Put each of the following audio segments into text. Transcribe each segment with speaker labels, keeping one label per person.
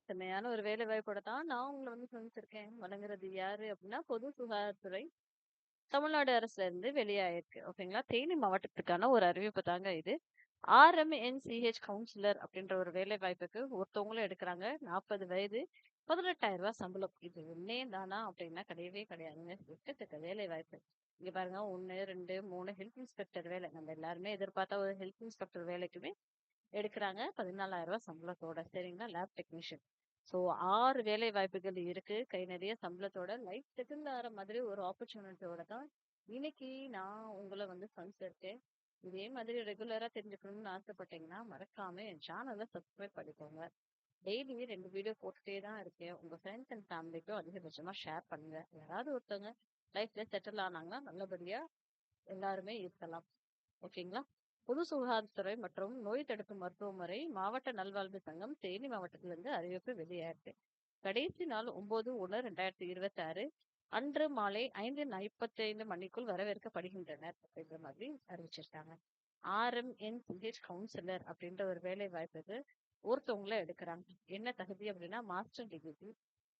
Speaker 1: செம்மையான ஒரு வேலை வாய்ப்போட தான் நான் உங்கள வந்து சந்திச்சிருக்கேன். வழங்குறது யாரு அப்டின்னா, பொது சுகாதாரத்துறை தமிழ்நாடு அரசுல இருந்து வெளியாயிருக்கு. ஓகேங்களா? தேனி மாவட்டத்துக்கான ஒரு அறிவிப்பு தாங்க இது. RMNCH கவுன்சிலர் அப்படின்ற ஒரு வேலை வாய்ப்புக்கு ஒருத்தவங்களும் எடுக்குறாங்க. 40 வயது, ரூ. 18,000 சம்பளம். இது உண்மையே தானா அப்படின்னா கிடையவே கிடையாதுங்க. எக்கச்சக்க வேலை வாய்ப்பு. இங்க பாருங்க 1, 2, 3 ஹெல்த் இன்ஸ்பெக்டர் வேலை. நம்ம எல்லாருமே எதிர்பார்த்த ஒரு ஹெல்த் இன்ஸ்பெக்டர் வேலைக்குமே எடுக்குறாங்க. ரூ. 14,000 சம்பளத்தோட. சரிங்களா? Lab technician. ஸோ 6 வேலை வாய்ப்புகள் இருக்கு. கை நிறைய சம்பளத்தோட லைஃப் செட்டில் ஆற மாதிரி ஒரு ஆப்பர்ச்சுனிட்டியோட தான் இன்னைக்கு நான் உங்கள வந்து சந்திச்சிருக்கேன். இதே மாதிரி ரெகுலரா தெரிஞ்சுக்கணும்னு ஆசைப்பட்டீங்கன்னா, மறக்காம என் சேனல சப்ஸ்கிரைப் பண்ணிக்கோங்க. டெய்லி 2 வீடியோ போட்டுட்டே தான் இருக்கேன். உங்க ஃப்ரெண்ட்ஸ் அண்ட் ஃபேமிலிக்கும் அதிகபட்சமா ஷேர் பண்ணுங்க. யாராவது ஒருத்தவங்க லைஃப்ல செட்டில் ஆனாங்கன்னா நல்லபடியா எல்லாருமே இருக்கலாம். ஓகேங்களா? பொது சுகாதாரத்துறை மற்றும் நோய் தடுப்பு மருத்துவமனை மாவட்ட நல்வாழ்வு சங்கம் தேனி மாவட்டத்திலிருந்து அறிவிப்பு வெளியாயிருக்கு. கடைசி நாள் 9/1/2026 அன்று மாலை 5:45 மணிக்குள் வரவேற்கப்படுகின்றனர் அப்படின்ற மாதிரி அறிவிச்சிருக்காங்க. RMNCH கவுன்சிலர் அப்படின்ற ஒரு வேலை வாய்ப்புக்கு ஒருத்தவங்கள எடுக்கிறாங்க. என்ன தகுதி அப்படின்னா மாஸ்டர் டிகிரி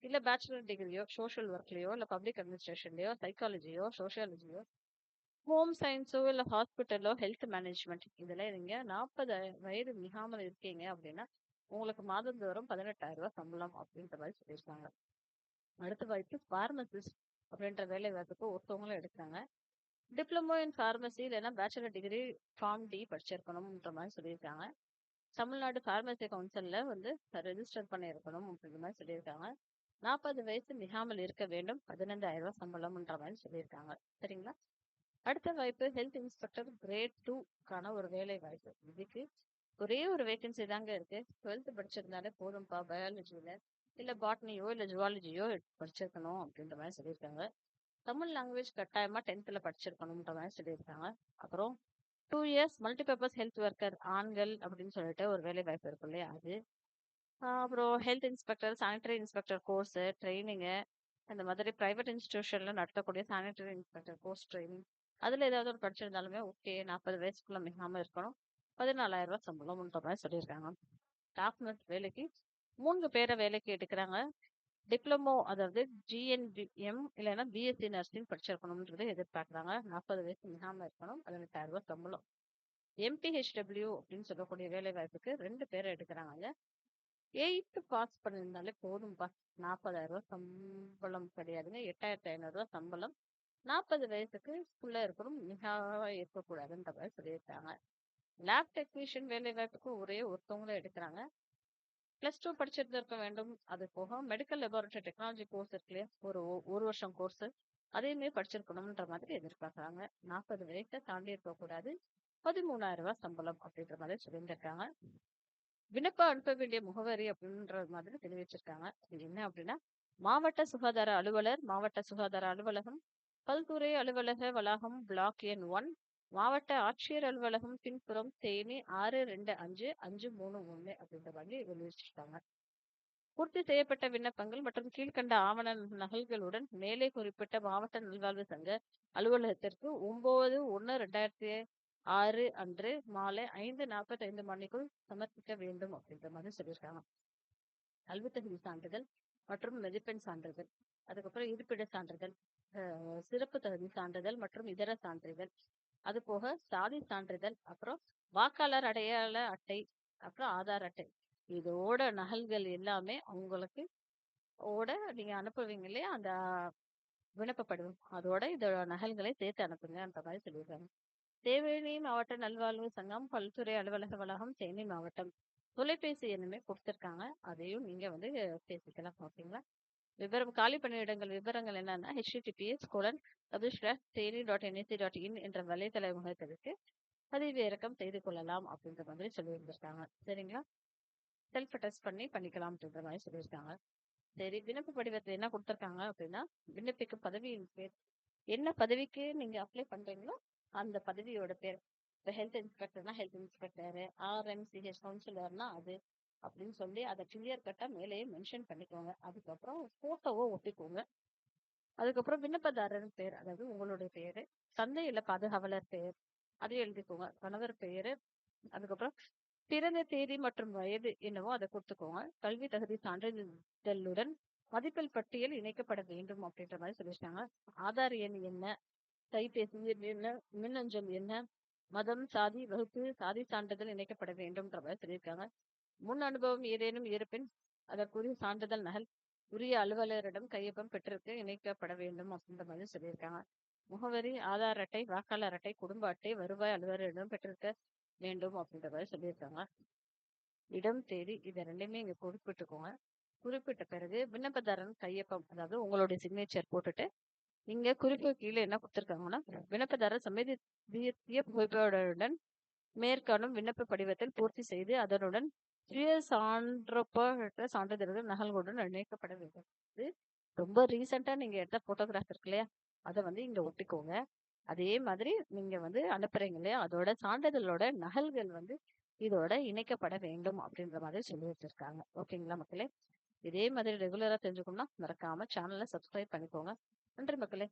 Speaker 1: இல்ல பேச்சுலர் டிகிரியோ சோஷியல் ஒர்க்லயோ இல்ல பப்ளிக் அட்மினிஸ்ட்ரேஷன்லயோ சைக்காலஜியோ சோஷியாலஜியோ ஹோம் சயின்ஸோ இல்ல ஹாஸ்பிட்டலோ ஹெல்த் மேனேஜ்மெண்ட் இதுல நீங்க 40 வயது மிகாமல் இருக்கீங்க அப்படின்னா உங்களுக்கு மாதந்தோறும் 18,000 சம்பளம் அப்படின்ற மாதிரி சொல்லியிருக்காங்க. அடுத்த வாய்ப்பு பார்மசிஸ்ட் அப்படின்ற வேலை வாய்ப்புக்கு ஒருத்தவங்களும் எடுக்கிறாங்க. டிப்ளமோ இன் பார்மசி இல்லைன்னா பேச்சுலர் டிகிரி ஃபார்ம் டி படிச்சிருக்கணும்ன்ற மாதிரி சொல்லியிருக்காங்க. தமிழ்நாடு பார்மசி கவுன்சில்ல வந்து ரெஜிஸ்டர் பண்ணியிருக்கணும் அப்படின்ற மாதிரி சொல்லியிருக்காங்க. 40 வயசு மிகாமல் இருக்க வேண்டும், 15,000 சம்பளம்ன்ற மாதிரி சொல்லியிருக்காங்க. சரிங்களா? அடுத்த வாய்ப்பு ஹெல்த் இன்ஸ்பெக்டர் கிரேட் 2க்கான ஒரு வேலை வாய்ப்பு. இதுக்கு ஒரே ஒரு வேகன்சி தாங்க இருக்கு. 12th படிச்சிருந்தாலே போதும்பா பயாலஜில இல்ல பாட்னியோ இல்ல ஜுவாலஜியோ படிச்சிருக்கணும் அப்படின்ற மாதிரி சொல்லியிருக்காங்க. தமிழ் லாங்குவேஜ் கட்டாயமா 10th படிச்சிருக்கணும்ன்ற மாதிரி சொல்லியிருக்காங்க. அப்புறம் 2 இயர்ஸ் மல்டிபர்பஸ் ஹெல்த் ஒர்க்கர் ஆண்கள் அப்படின்னு சொல்லிட்டு ஒரு வேலை வாய்ப்பு இருக்கும் இல்லையா அது. அப்புறம் health inspector sanitary inspector course training இந்த மாதிரி பிரைவேட் இன்ஸ்டிடியூஷன்ல நடத்தக்கூடிய சானிட்டரி இன்ஸ்பெக்டர் கோர்ஸ் ட்ரைனிங் அதுல ஏதாவது ஒரு படிச்சிருந்தாலுமே ஓகே. 40 வயசுக்குள்ள மிகாம இருக்கணும், 14,000 சம்பளம்ன்ற மாதிரி சொல்லியிருக்காங்க. ஸ்டாஃப் நர்ஸ் வேலைக்கு 3 பேரை வேலைக்கு எடுக்கிறாங்க. டிப்ளமோ அதாவது GNBM இல்லைன்னா பிஎஸ்சி நர்சிங் படிச்சிருக்கணும்ன்றது எதிர்பார்க்குறாங்க. 40 வயசு மிகாம இருக்கணும், 18,000 சம்பளம். MPHW அப்படின்னு சொல்லக்கூடிய வேலை வாய்ப்புக்கு 2 பேரை எடுக்கிறாங்க. 8th பாஸ் பண்ணியிருந்தாலே போதும்பா. 40,000 சம்பளம் கிடையாதுங்க, 8,500 சம்பளம். 40 வயசுக்கு உள்ள இருக்கணும், மிகாம இருக்கக்கூடாதுன்ற மாதிரி சொல்லியிருக்காங்க. லேப் டெக்னீஷியன் வேலை வாய்ப்புக்கு ஒரே ஒருத்தவங்கள எடுக்கிறாங்க. +2 படிச்சிருந்திருக்க வேண்டும். அது போக மெடிக்கல் லெபார்டரி டெக்னாலஜி கோர்ஸ் இருக்கு இல்லையா, ஒரு வருஷம் கோர்ஸ் அதையுமே படிச்சிருக்கணும்ன்ற மாதிரி எதிர்பார்க்கறாங்க. 40 வயசை தாண்டி இருக்கக்கூடாது, 13,000 சம்பளம் அப்படின்ற மாதிரி சொல்லியிருக்காங்க. விண்ணப்பம் அனுப்ப வேண்டிய முகவரி அப்படின்ற மாதிரி தெரிவிச்சிருக்காங்க. இது என்ன அப்படின்னா மாவட்ட சுகாதார அலுவலர், மாவட்ட சுகாதார அலுவலகம், பல்துறை அலுவலக வளாகம், பிளாக் எண் 1, மாவட்ட ஆட்சியர் அலுவலகம், பின்புறம், தேனி 6253531 அப்படின்ற மாதிரி வெளியிட்டிருக்காங்க. பூர்த்தி செய்யப்பட்ட விண்ணப்பங்கள் மற்றும் கீழ்கண்ட ஆவண நகல்களுடன் மேலே குறிப்பிட்ட மாவட்ட நல்வாழ்வு சங்க அலுவலகத்திற்கு 9/1/2006 அன்று மாலை 5:45 மணிக்குள் சமர்ப்பிக்க வேண்டும் அப்படின்ற மாதிரி சொல்லியிருக்காங்க. கல்வி தகுதி சான்றிதழ் மற்றும் மதிப்பெண் சான்றிதழ், அதுக்கப்புறம் இருப்பிட சான்றிதழ், சிறப்பு தகுதி சான்றிதழ் மற்றும் இதர சான்றிதழ், அது போக சாதி சான்றிதழ், அப்புறம் வாக்காளர் அடையாள அட்டை, அப்புறம் ஆதார் அட்டை, இதோட நகல்கள் எல்லாமே உங்களுக்கு நீங்க அனுப்புவீங்க இல்லையா அந்த விண்ணப்ப படிவம், அதோட இதோட நகல்களை சேர்த்து அனுப்புங்கன்ற மாதிரி சொல்லியிருக்காங்க. தேனி மாவட்ட நல்வாழ்வு சங்கம், பல்துறை அலுவலக வளாகம், தேனி மாவட்டம். தொலைபேசி எண்ணுமே கொடுத்திருக்காங்க, அதையும் நீங்க வந்து பேசிக்கலாம். ஓகேங்களா? காலி பணியிடங்கள் விவரங்கள் என்னன்னா https://teni.nic.in என்ற வலைதள முகத்திற்கு பதிவிறக்கம் செய்து கொள்ளலாம் அப்படின்ற மாதிரி சொல்லியிருந்திருக்காங்க. சரிங்களா? செல்ஃப் டெஸ்ட் பண்ணிக்கலாம் அப்படின்ற மாதிரி சொல்லியிருக்காங்க. சரி, விண்ணப்ப படிவத்தில் என்ன கொடுத்திருக்காங்க அப்படின்னா விண்ணப்பிக்கும் பதவியின் பேர், என்ன பதவிக்கு நீங்க அப்ளை பண்றீங்களோ அந்த பதவியோட பேர். இப்போ ஹெல்த் இன்ஸ்பெக்டர்னா ஹெல்த் இன்ஸ்பெக்டர், RMCH கவுன்சிலர்னா அது அப்படின்னு சொல்லி அதை கிளியர் கட்டா மேலேயே மென்ஷன் பண்ணிக்கோங்க. அதுக்கப்புறம் போட்டோவோ ஒட்டிக்கோங்க. அதுக்கப்புறம் விண்ணப்பதாரர் பேர், அதாவது உங்களுடைய பேரு, தந்தை இல்ல பாதுகாவலர் பெயர் அதையும் எழுதிக்கோங்க, கணவர் பெயரு, அதுக்கப்புறம் பிறந்த தேதி மற்றும் வயது என்னவோ அதை கொடுத்துக்கோங்க. கல்வி தகுதி சான்றிதழுடன் மதிப்பெண் பட்டியல் இணைக்கப்பட வேண்டும் அப்படின்ற மாதிரி சொல்லியிருக்காங்க. ஆதார் எண் என்ன, கைபேசி எண் என்ன, மின்னஞ்சல் என்ன, மதம், சாதி, வகுப்பு, சாதி சான்றிதழ் இணைக்கப்பட வேண்டும்ன்ற மாதிரி சொல்லியிருக்காங்க. முன் அனுபவம் ஏதேனும் இருப்பின் அதற்குரிய சான்றிதழ் நகல் உரிய அலுவலரிடம் கையொப்பம் பெற்றிருக்க இணைக்கப்பட வேண்டும் அப்படின்ற மாதிரி சொல்லியிருக்காங்க. முகவரி, ஆதார் அட்டை, வாக்காளர் அட்டை, குடும்ப அட்டை, வருவாய் அலுவலரிடம் பெற்றிருக்க வேண்டும் அப்படின்ற மாதிரி சொல்லியிருக்காங்க. இடம், தேதி இதை ரெண்டுமே இங்க குறிப்பிட்டுக்கோங்க. குறிப்பிட்ட பிறகு விண்ணப்பதாரன் கையொப்பம், அதாவது உங்களுடைய சிக்னேச்சர் போட்டுட்டு இங்க குறிப்பு கீழே என்ன கொடுத்திருக்காங்கன்னா, விண்ணப்பதாரர் சம்மதிய புகைப்படத்துடன் மேற்காணும் விண்ணப்ப படிவத்தில் பூர்த்தி செய்து அதனுடன் சுய சான்றிதழ்கள் நகல்களுடன் இணைக்கப்பட வேண்டும். இது ரொம்ப ரீசெண்டா நீங்க எடுத்த போட்டோகிராஃப் இருக்கு இல்லையா, அதை வந்து இங்க ஒட்டிக்கோங்க. அதே மாதிரி நீங்க வந்து அனுப்புறீங்க இல்லையா, அதோட சான்றிதழோட நகல்கள் வந்து இதோட இணைக்கப்பட வேண்டும் அப்படின்ற மாதிரி சொல்லி வச்சிருக்காங்க. ஓகேங்களா மக்களே? இதே மாதிரி ரெகுலரா தெரிஞ்சுக்கணும்னா மறக்காம சேனலை சப்ஸ்கிரைப் பண்ணிக்கோங்க. நன்றி மக்களே.